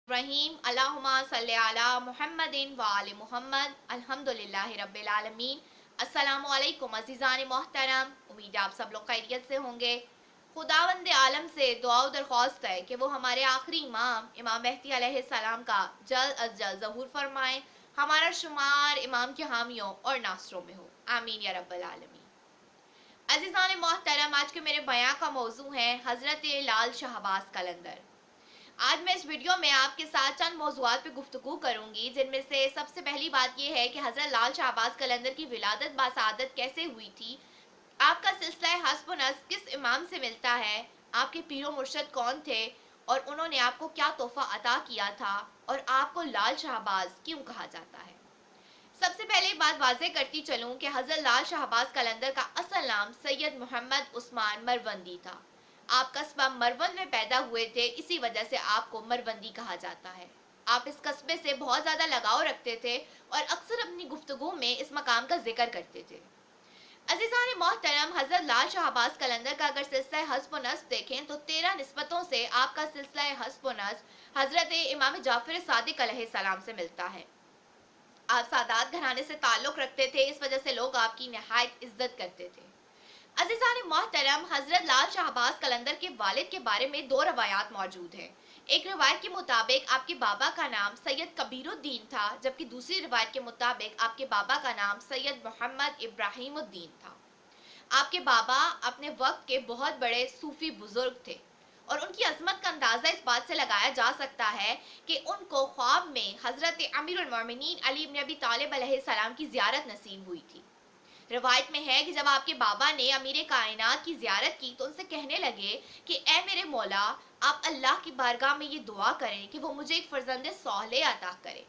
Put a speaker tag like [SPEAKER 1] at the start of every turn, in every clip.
[SPEAKER 1] रहीम अल्लाहुम्मा सल्ली अला मुहम्मदिन व आले मुहम्मद अल्हम्दुलिल्लाहि रब्बिल आलमीन। अस्सलामु अलैकुम अज़ीज़ान मोहतरम, उम्मीद है आप सब लोग खैरियत से होंगे। खुदावंद आलम से दुआ दरख्वास्त है कि वो हमारे आखिरी इमाम इमाम मेहदी अलैहिस्सलाम का जल्द अज जल्द ज़हूर फरमाएं, हमारा शुमार इमाम के हामियों और नासरों में हो, आमीन या रब्बल आलमीन। अज़ीज़ान मोहतरम, आज के मेरे बयां का मौजू है हज़रत लाल शहबाज कलंदर। आज मैं इस वीडियो में आपके साथ चंद मौज़ूआत पे गुफ्तगू करूंगी, जिनमें से सबसे पहली बात यह है कि हज़रत लाल शहबाज कलंदर की विलादत बासआदत कैसे हुई थी, आपका सिलसिला हस्ब नस्ब किस इमाम से मिलता है, आपके पीरो मुर्शद कौन थे और उन्होंने आपको क्या तोहफा अता किया था, और आपको लाल शहबाज क्यों कहा जाता है। सबसे पहले बात वाज़ेह करती चलूं कि हज़रत लाल शहबाज कलंदर का असल नाम सैयद मोहम्मद उस्मान मरवंदी था। आप कस्बा मरवंद में पैदा हुए थे, इसी वजह से आपको मरवंदी कहा जाता है। आप इस कस्बे से बहुत ज़्यादा लगाव रखते थे और अक्सर अपनी गुफ्तगू में इस मकाम का जिक्र करते थे। अजीज़ान मोहतरम, हज़रत लाल शहबाज कलंदर का अगर सिलसिला हस्ब नस्ब देखें तो 13 निस्बतों से आपका सिलसिला हस्ब नस्ब हज़रत इमाम जाफ़र सादिक अलैहिस्सलाम से मिलता है। आप सादात घराने से ताल्लुक़ रखते थे, इस वजह से लोग आपकी नहायत इज्जत करते थे। अज़ीज़ान मोहतरम, हज़रत लाल शहबाज कलंदर के वालिद के बारे में दो रवायात मौजूद हैं। एक रवायत के मुताबिक आपके बाबा का नाम सैयद कबीरुद्दीन था, जबकि दूसरी रवायत के मुताबिक आपके बाबा का नाम सैयद मोहम्मद इब्राहिमुद्दीन था। आपके बाबा अपने वक्त के बहुत बड़े सूफी बुजुर्ग थे और उनकी अजमत का अंदाज़ा इस बात से लगाया जा सकता है कि उनको ख्वाब में हज़रत अमीरुल मोमिनीन अली इब्न अबी तालिब अलैहिस्सलाम की ज़ियारत नसीब हुई थी। रिवायत में है कि जब आपके बाबा ने अमीर कायनात की ज़ियारत की तो उनसे कहने लगे कि ए मेरे मौला, आप अल्लाह की बारगाह में ये दुआ करें कि वो मुझे एक फर्जंद सौले अता करे।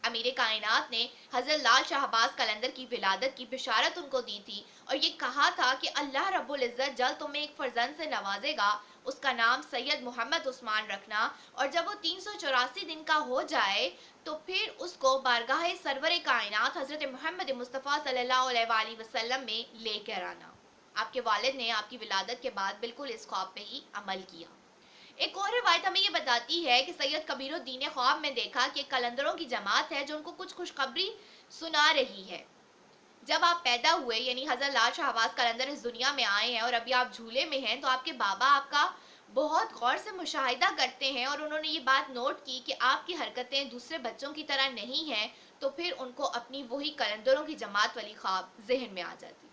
[SPEAKER 1] अमीर कायनात ने हज़रत लाल शहबाज कलंदर की विलादत की बिशारत उनको दी थी और ये कहा था कि अल्लाह रब्बुल इज़्ज़त जल्द तुम्हें एक फर्जंद से नवाजेगा, उसका नाम सैयद मोहम्मद उस्मान रखना, और जब वो 384 दिन का हो जाए तो फिर उसको बारगाह सरवर कायनात हज़रत मोहम्मद मुस्तफ़ा सल्लल्लाहु अलैहि वसल्लम में लेकर आना। आपके वालिद ने आपकी विलादत के बाद बिल्कुल इस ख्वाब पे ही अमल किया। एक और रिवायत हमें ये बताती है कि सैयद कबीरुद्दीन ने ख्वाब में देखा कि कलंदरों की जमात है जो उनको कुछ खुशखबरी सुना रही है। जब आप पैदा हुए, यानी हज़रत लाल शहबाज कलंदर इस दुनिया में आए हैं और अभी आप झूले में हैं, तो आपके बाबा आपका बहुत गौर से मुशाहिदा करते हैं और उन्होंने ये बात नोट की कि आपकी हरकतें दूसरे बच्चों की तरह नहीं हैं, तो फिर उनको अपनी वही कलंदरों की जमात वाली ख्वाब जहन में आ जाती।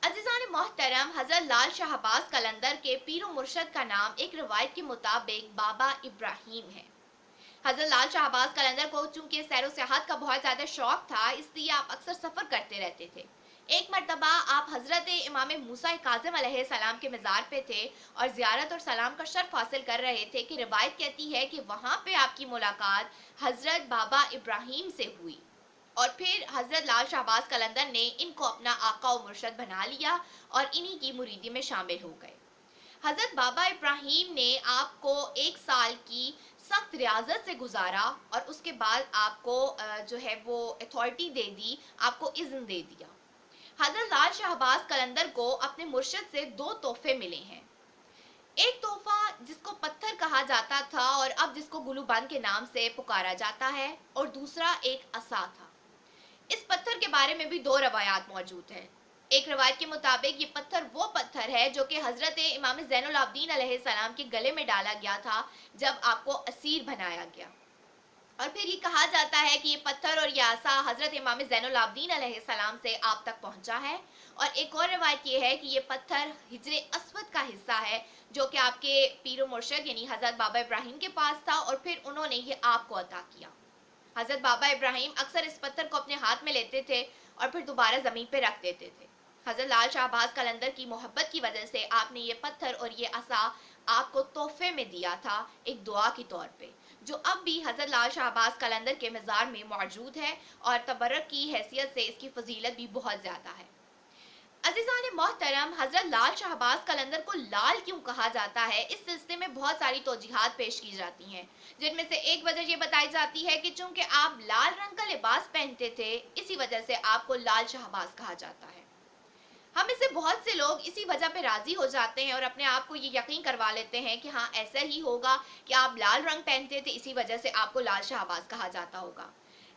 [SPEAKER 1] अजीज़ान मोहतरम, हज़रत लाल शहबाज कलंदर के पीर मुर्शद का नाम एक रिवायत के मुताबिक बाबा इब्राहिम है। हज़रत लाल शहबाज कलंदर को चूंकि सैर सियाहत का बहुत ज़्यादा शौक था, इसलिए आप अक्सर सफ़र करते रहते थे। एक मरतबा आप हज़रत इमाम मूसा काज़िम अलैहिस्सलाम के मज़ार पे थे और ज़ियारत और सलाम का शर्फ हासिल कर रहे थे कि रिवायत कहती है कि वहाँ पे आपकी मुलाकात हज़रत बाबा इब्राहिम से हुई और फिर हज़रत लाल शहबाज कलंदर ने इनको अपना आका व मुर्शद बना लिया और इन्हीं की मुरीदी में शामिल हो गए। हज़रत बाबा इब्राहिम ने आपको 1 साल की सख्त रियाजत से गुजारा और उसके बाद आपको जो है वो अथॉरिटी दे दी, आपको इज़्न दे दिया। हज़रत लाल शहबाज कलंदर को अपने मुर्शद से 2 तोहफे मिले हैं। एक तोहफा जिसको पत्थर कहा जाता था और अब जिसको गुलूबान के नाम से पुकारा जाता है, और दूसरा एक असा था। इस पत्थर के बारे में भी दो रवायात मौजूद हैं। एक रवायत के मुताबिक ये पत्थर वो पत्थर है जो कि हज़रत इमाम ज़ैनुल आबिदीन अलैहिस्सलाम के गले में डाला गया था जब आपको असीर बनाया गया, और फिर ये कहा जाता है कि ये पत्थर और ये आसा हज़रत इमाम ज़ैनुल आबिदीन अलैहिस्सलाम से आप तक पहुंचा है। और एक और रवायत ये है कि ये पत्थर हिजरे अस्वद का हिस्सा है जो कि आपके पीर मुर्शद यानी हज़रत बाबा इब्राहिम के पास था और फिर उन्होंने ये आपको अता किया। हज़रत बाबा इब्राहिम अक्सर इस पत्थर को अपने हाथ में लेते थे और फिर दोबारा ज़मीन पर रख देते थे। हज़रत लाल शहबाज कलंदर की मोहब्बत की वजह से आपने ये पत्थर और ये असा आपको तोहफे में दिया था एक दुआ के तौर पे, जो अब भी हज़रत लाल शहबाज कलंदर के मज़ार में मौजूद है और तबर्रुक की हैसियत से इसकी फजीलत भी बहुत ज़्यादा है। अजीज़ान मोहतरम, हज़रत लाल शहबाज कलंदर को लाल क्यों कहा जाता है, इस सिलसिले में बहुत सारी तौजीहात पेश की जाती हैं, जिनमें से एक वजह ये बताई जाती है कि चूंकि आप लाल रंग का लिबास पहनते थे, इसी वजह से आपको लाल शहबाज कहा जाता है। हम में से बहुत से लोग इसी वजह पे राजी हो जाते हैं और अपने आप को ये यकीन करवा लेते हैं कि हाँ ऐसा ही होगा कि आप लाल रंग पहनते थे, इसी वजह से आपको लाल शहबाज कहा जाता होगा।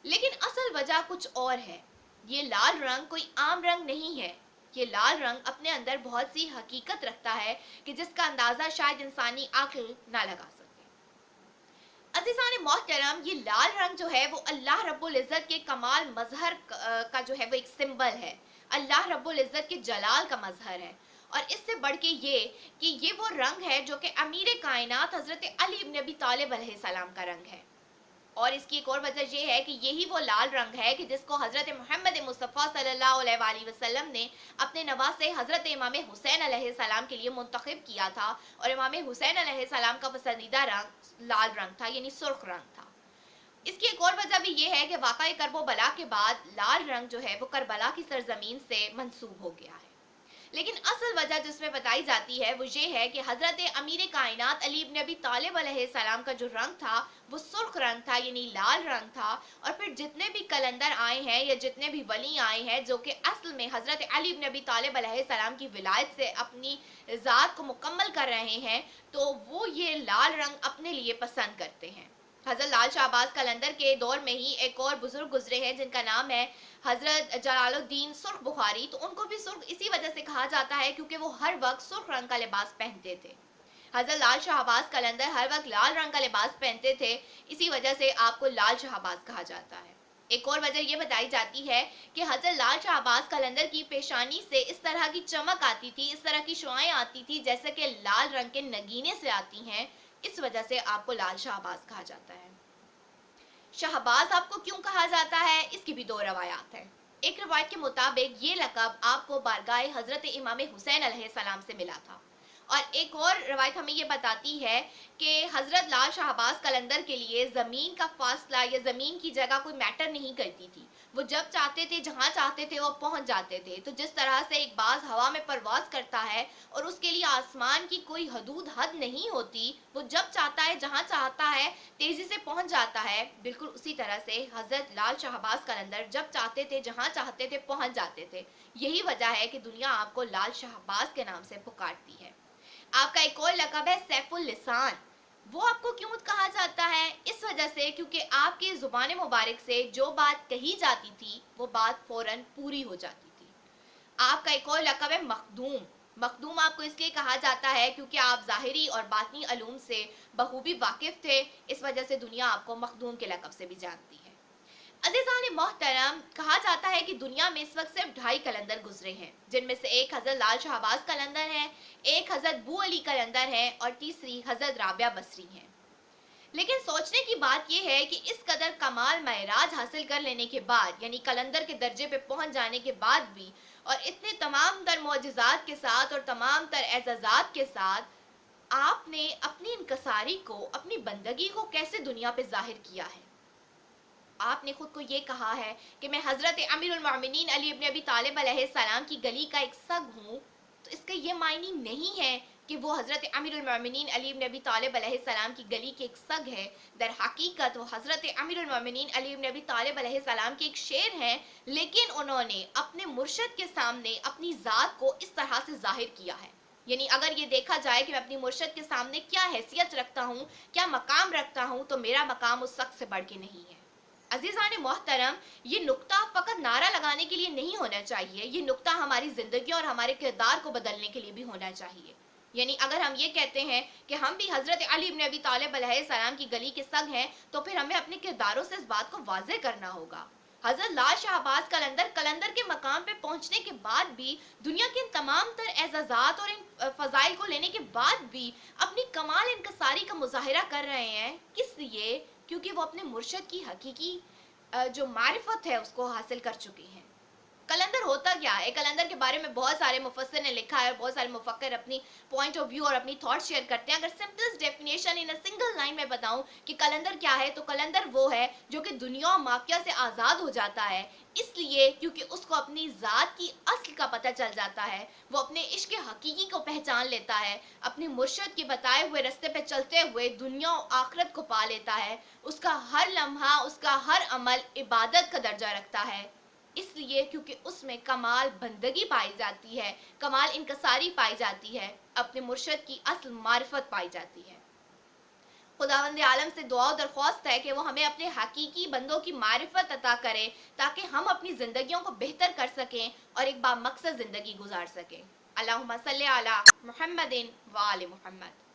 [SPEAKER 1] लेकिन असल वजह कुछ और है। ये लाल रंग कोई आम रंग नहीं है। ये लाल रंग अपने अंदर बहुत सी हकीकत रखता है कि जिसका अंदाजा शायद इंसानी अक्ल ना लगा सके। अज़ीज़ान मोहतरम, ये लाल रंग जो है वो अल्लाह रब्बुल इज़्ज़त के कमाल मजहर का जो है वो एक सिंबल है। अल्लाह रब्बुल इज़्ज़त के जलाल का मजहर है। और इससे बढ़ के ये कि ये वो रंग है जो कि अमीर कायनात हज़रत अली इब्न अबी तालिब अलैहिस्सलाम का रंग है। और इसकी एक और वजह यह है कि यही वो लाल रंग है कि जिसको हज़रत मोहम्मद मुस्तफ़ा सल्लल्लाहु अलैहि वसल्लम ने अपने नवासे हज़रत इमाम हुसैन अलैहिस्सलाम के लिए मुंतखब किया था। और इमाम हुसैन अलैहिस्सलाम का पसंदीदा रंग लाल रंग था, यानी सुर्ख रंग था। इसकी एक और वजह भी ये है कि वाक़ई करबला के बाद लाल रंग जो है वो करबला की सरजमीन से मंसूब हो गया है। लेकिन असल वजह जिसमें बताई जाती है वो ये है कि हज़रत अमीर कायनात अली इब्न अबी तालिब अलैहिस्सलाम का जो रंग था वो सुर्ख रंग था, यानी लाल रंग था। और फिर जितने भी कलंदर आए हैं या जितने भी वली आए हैं जो कि असल में हज़रत अली इब्न अबी तालिब अलैहिस्सलाम की विलायत से अपनी ज़ात को मुकम्मल कर रहे हैं, तो वो ये लाल रंग अपने लिए पसंद करते हैं। हज़रत लाल शाहबाज कलंदर के दौर में ही एक और बुजुर्ग गुजरे हैं जिनका नाम है हज़रत जलालुद्दीन सुर्ख बुखारी। तो उनको भी सुर्ख इसी वजह से कहा जाता है क्योंकि वो हर वक्त सुर्ख रंग का लिबास पहनते थे। हज़रत लाल शाहबाज कलंदर हर वक्त लाल रंग का लिबास पहनते थे, इसी वजह से आपको लाल शाहबाज कहा जाता है। एक और वजह यह बताई जाती है कि हज़रत लाल शाहबाज कलंदर की पेशानी से इस तरह की चमक आती थी, इस तरह की शुआएं आती थी जैसे कि लाल रंग के नगीने से आती हैं। इस वजह से आपको लाल शाहबाज कहा जाता है। शहबाज आपको क्यों कहा जाता है, इसकी भी दो रवायात हैं। एक रवायत के मुताबिक ये लक़ब आपको बारगाह हज़रत इमाम हुसैन अलैहिस्सलाम से मिला था। और एक और रवायत हमें ये बताती है कि हज़रत लाल शाहबाज कलंदर के लिए ज़मीन का फासला या ज़मीन की जगह कोई मैटर नहीं करती थी। वो जब चाहते थे जहाँ चाहते थे वो पहुँच जाते थे। तो जिस तरह से एक बाज हवा में परवास करता है और उसके लिए आसमान की कोई हदूद हद नहीं होती, वो जब चाहता है जहाँ चाहता है तेज़ी से पहुँच जाता है, बिल्कुल उसी तरह से हज़रत लाल शाहबाज कलंदर जब चाहते थे जहाँ चाहते थे पहुँच जाते थे। यही वजह है कि दुनिया आपको लाल शाहबाज के नाम से पुकारती है। आपका एक और लक़ब है सैफुल लिसान। वो आपको क्यों कहा जाता है, इस वजह से क्योंकि आपकी ज़ुबान मुबारक से जो बात कही जाती थी वो बात फौरन पूरी हो जाती थी। आपका एक और लक़ब है मखदूम। मखदूम आपको इसलिए कहा जाता है क्योंकि आप ज़ाहिरी और बातनी अलूम से बखूबी वाकिफ़ थे, इस वजह से दुनिया आपको मखदूम के लक़ब से भी जानती है। अज़ीज़ान मोहतरम, कहा जाता है कि दुनिया में इस वक्त सिर्फ 2.5 कलंदर गुजरे हैं, जिनमें से एक हज़रत लाल शाहबाज कलंदर है, एक हज़रत बू अली कलंदर है और तीसरी हज़रत राबिया बसरी हैं। लेकिन सोचने की बात यह है कि इस कदर कमाल महराज हासिल कर लेने के बाद, यानी कलंदर के दर्जे पे पहुंच जाने के बाद भी, और इतने तमाम तर मोअजिज़ात के साथ और तमाम तर एज़ाज़ात के साथ, आपने अपनी इनकसारी को, अपनी बंदगी को कैसे दुनिया पे जाहिर किया है। आपने खुद को ये कहा है कि मैं हज़रत अमीरुल मोमिनीन अली इब्न अबी तालिब अलैहिस्सलाम की गली का एक सग हूँ। तो इसका ये मायने नहीं है कि वो हज़रत अमीरुल मोमिनीन अली इब्न अबी तालिब अलैहिस्सलाम की गली के एक सग है। दर हकीकत वो हज़रत अमीरुल मोमिनीन अली इब्न अबी तालिब अलैहिस्सलाम के एक शेर हैं, लेकिन उन्होंने अपने मुर्शद के सामने अपनी ज़ात को इस तरह से जाहिर किया है। यानी अगर ये देखा जाए कि मैं अपनी मुर्शद के सामने क्या हैसियत रखता हूँ, क्या मकाम रखता हूँ, तो मेरा मकाम उस शख्स से बढ़ के नहीं है। अजीज़ान मोहतरम, ये नुक्ता फ़कत नारा लगाने के लिए नहीं होना चाहिए, ये नुक्ता हमारी ज़िंदगी और हमारे किरदार को बदलने के लिए भी होना चाहिए। यानी अगर हम ये कहते हैं कि हम भी हज़रत अली इब्न अबी तालिब अलैहिस्सलाम की गली के सग हैं, तो फिर हमें अपने किरदारों से इस बात को वाज़ेह करना होगा। हज़रत लाल शाहबाज कलंदर कलंदर के मकाम पे पहुंचने के बाद भी, दुनिया के इन तमाम तर एज़ाज़ात और इन फ़ज़ाइल को लेने के बाद भी अपनी कमाल इनकसारी का मुज़ाहिरा कर रहे हैं। किस लिए? क्योंकि वो अपने मुर्शद की हकीकी जो मारिफत है उसको हासिल कर चुके हैं। कलंदर होता क्या है? कलंदर के बारे में बहुत सारे मुफस्सिर ने लिखा है और बहुत सारे मुफक्किर अपनी पॉइंट ऑफ व्यू और अपनी थॉट शेयर करते हैं। अगर simplest definition in a single line में बताऊं कि कलंदर क्या है, तो कलंदर वो है जो कि दुनिया और माफिया से आज़ाद हो जाता है, इसलिए क्योंकि उसको अपनी ज़ात की अस्ल का पता चल जाता है। वो अपने इश्क हकीकी को पहचान लेता है, अपने मुर्शद के बताए हुए रास्ते पे चलते हुए दुनिया और आखिरत को पा लेता है। उसका हर लम्हा, उसका हर अमल इबादत का दर्जा रखता है। اس لیے کیونکہ اس میں کمال بندگی پائی جاتی ہے، کمال انکساری پائی جاتی ہے، اپنے مرشد کی اصل معرفت پائی جاتی ہے۔ خداوند عالم سے دعا و درخواست ہے کہ وہ ہمیں اپنے حقیقی بندوں کی معرفت عطا کرے تاکہ ہم اپنی زندگیوں کو بہتر کر سکیں اور ایک بامقصد زندگی گزار سکیں۔ اللہم صلی علی محمد و آل محمد۔